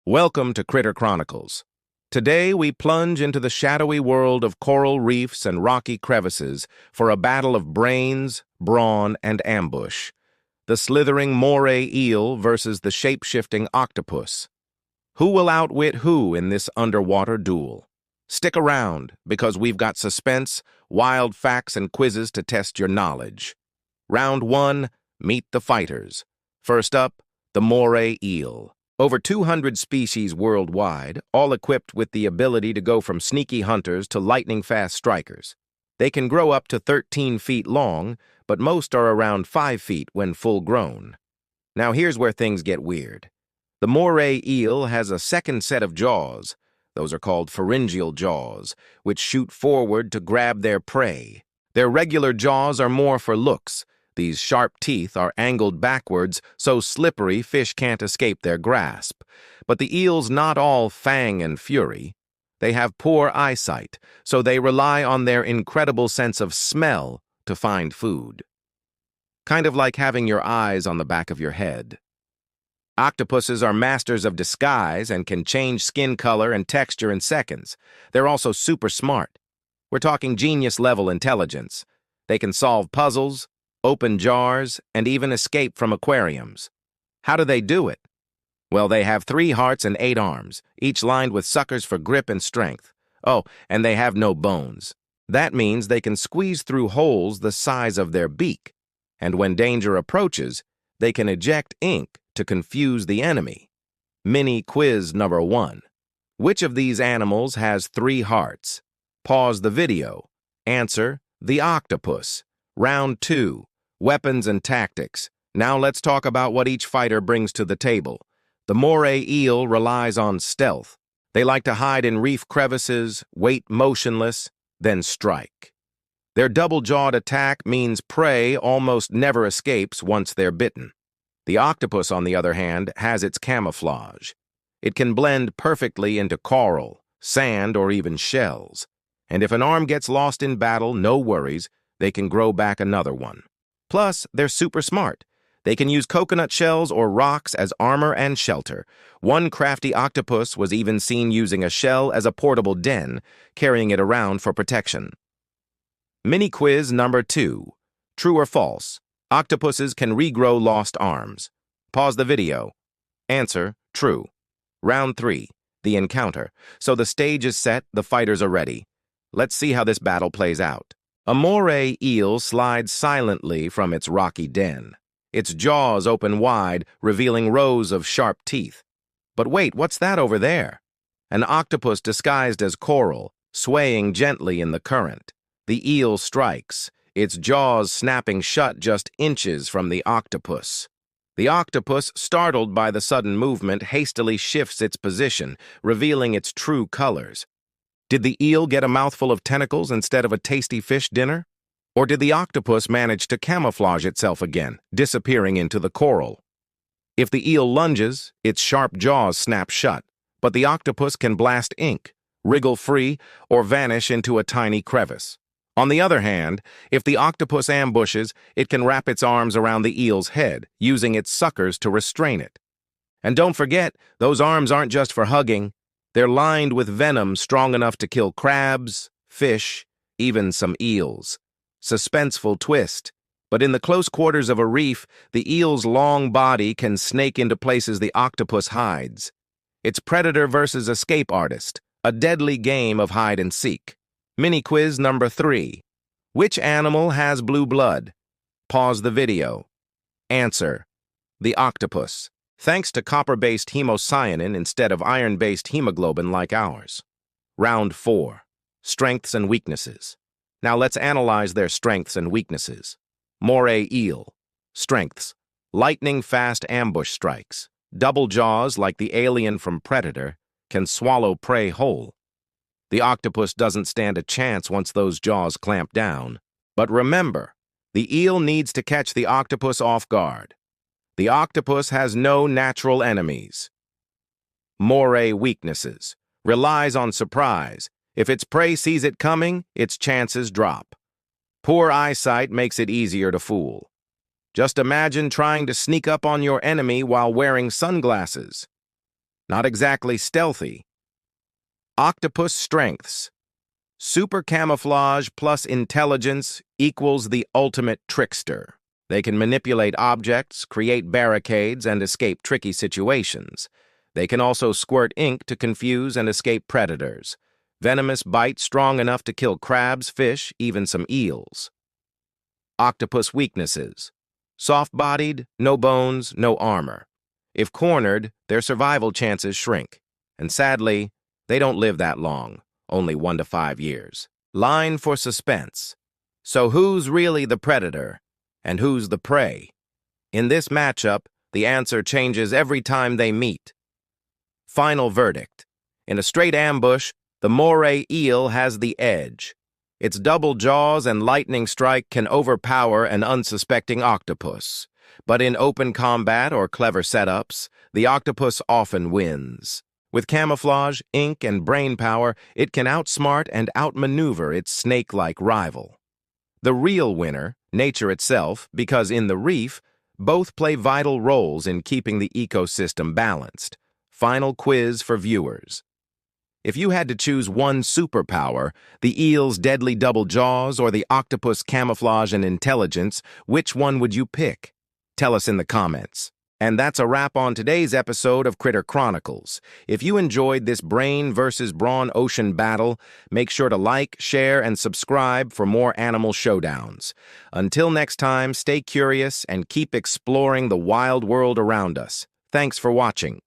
Welcome to Critter Chronicles. Today we plunge into the shadowy world of coral reefs and rocky crevices for a battle of brains, brawn, and ambush. The slithering Moray eel versus the shape-shifting octopus. Who will outwit who in this underwater duel? Stick around, because we've got suspense, wild facts, and quizzes to test your knowledge. Round 1, meet the fighters. First up, the Moray eel. Over 200 species worldwide, all equipped with the ability to go from sneaky hunters to lightning-fast strikers. They can grow up to 13 feet long, but most are around 5 feet when full-grown. Now here's where things get weird. The Moray eel has a second set of jaws. Those are called pharyngeal jaws, which shoot forward to grab their prey. Their regular jaws are more for looks. These sharp teeth are angled backwards, so slippery fish can't escape their grasp. But the eel's not all fang and fury. They have poor eyesight, so they rely on their incredible sense of smell to find food. Kind of like having your eyes on the back of your head. Octopuses are masters of disguise and can change skin color and texture in seconds. They're also super smart. We're talking genius-level intelligence. They can solve puzzles, open jars, and even escape from aquariums. How do they do it? Well, they have 3 hearts and 8 arms, each lined with suckers for grip and strength. Oh, and they have no bones. That means they can squeeze through holes the size of their beak, and when danger approaches, they can eject ink to confuse the enemy. Mini quiz number 1. Which of these animals has 3 hearts? Pause the video. Answer, the octopus. Round 2. Weapons and tactics. Now let's talk about what each fighter brings to the table. The Moray eel relies on stealth. They like to hide in reef crevices, wait motionless, then strike. Their double-jawed attack means prey almost never escapes once they're bitten. The octopus, on the other hand, has its camouflage. It can blend perfectly into coral, sand, or even shells. And if an arm gets lost in battle, no worries, they can grow back another one. Plus, they're super smart. They can use coconut shells or rocks as armor and shelter. One crafty octopus was even seen using a shell as a portable den, carrying it around for protection. Mini quiz number 2. True or false? Octopuses can regrow lost arms. Pause the video. Answer, true. Round 3. The encounter. So the stage is set, the fighters are ready. Let's see how this battle plays out. A Moray eel slides silently from its rocky den. Its jaws open wide, revealing rows of sharp teeth. But wait, what's that over there? An octopus disguised as coral, swaying gently in the current. The eel strikes, its jaws snapping shut just inches from the octopus. The octopus, startled by the sudden movement, hastily shifts its position, revealing its true colors. Did the eel get a mouthful of tentacles instead of a tasty fish dinner? Or did the octopus manage to camouflage itself again, disappearing into the coral? If the eel lunges, its sharp jaws snap shut, but the octopus can blast ink, wriggle free, or vanish into a tiny crevice. On the other hand, if the octopus ambushes, it can wrap its arms around the eel's head, using its suckers to restrain it. And don't forget, those arms aren't just for hugging. They're lined with venom strong enough to kill crabs, fish, even some eels. Suspenseful twist. But in the close quarters of a reef, the eel's long body can snake into places the octopus hides. It's predator versus escape artist, a deadly game of hide and seek. Mini quiz number 3. Which animal has blue blood? Pause the video. Answer, the octopus. Thanks to copper-based hemocyanin instead of iron-based hemoglobin like ours. Round 4. Strengths and weaknesses. Now let's analyze their strengths and weaknesses. Moray eel. Strengths. Lightning-fast ambush strikes. Double jaws like the alien from Predator can swallow prey whole. The octopus doesn't stand a chance once those jaws clamp down. But remember, the eel needs to catch the octopus off guard. The octopus has no natural enemies. Moray weaknesses. Relies on surprise. If its prey sees it coming, its chances drop. Poor eyesight makes it easier to fool. Just imagine trying to sneak up on your enemy while wearing sunglasses. Not exactly stealthy. Octopus strengths. Super camouflage plus intelligence equals the ultimate trickster. They can manipulate objects, create barricades, and escape tricky situations. They can also squirt ink to confuse and escape predators. Venomous bite strong enough to kill crabs, fish, even some eels. Octopus weaknesses. Soft-bodied, no bones, no armor. If cornered, their survival chances shrink. And sadly, they don't live that long, only 1 to 5 years. Line for suspense. So who's really the predator, and who's the prey? In this matchup, the answer changes every time they meet. Final verdict. In a straight ambush, the Moray eel has the edge. Its double jaws and lightning strike can overpower an unsuspecting octopus. But in open combat or clever setups, the octopus often wins. With camouflage, ink, and brain power, it can outsmart and outmaneuver its snake-like rival. The real winner, nature itself, because in the reef, both play vital roles in keeping the ecosystem balanced. Final quiz for viewers. If you had to choose one superpower, the eel's deadly double jaws or the octopus camouflage and intelligence, which one would you pick? Tell us in the comments. And that's a wrap on today's episode of Critter Chronicles. If you enjoyed this brain versus brawn ocean battle, make sure to like, share, and subscribe for more animal showdowns. Until next time, stay curious and keep exploring the wild world around us. Thanks for watching.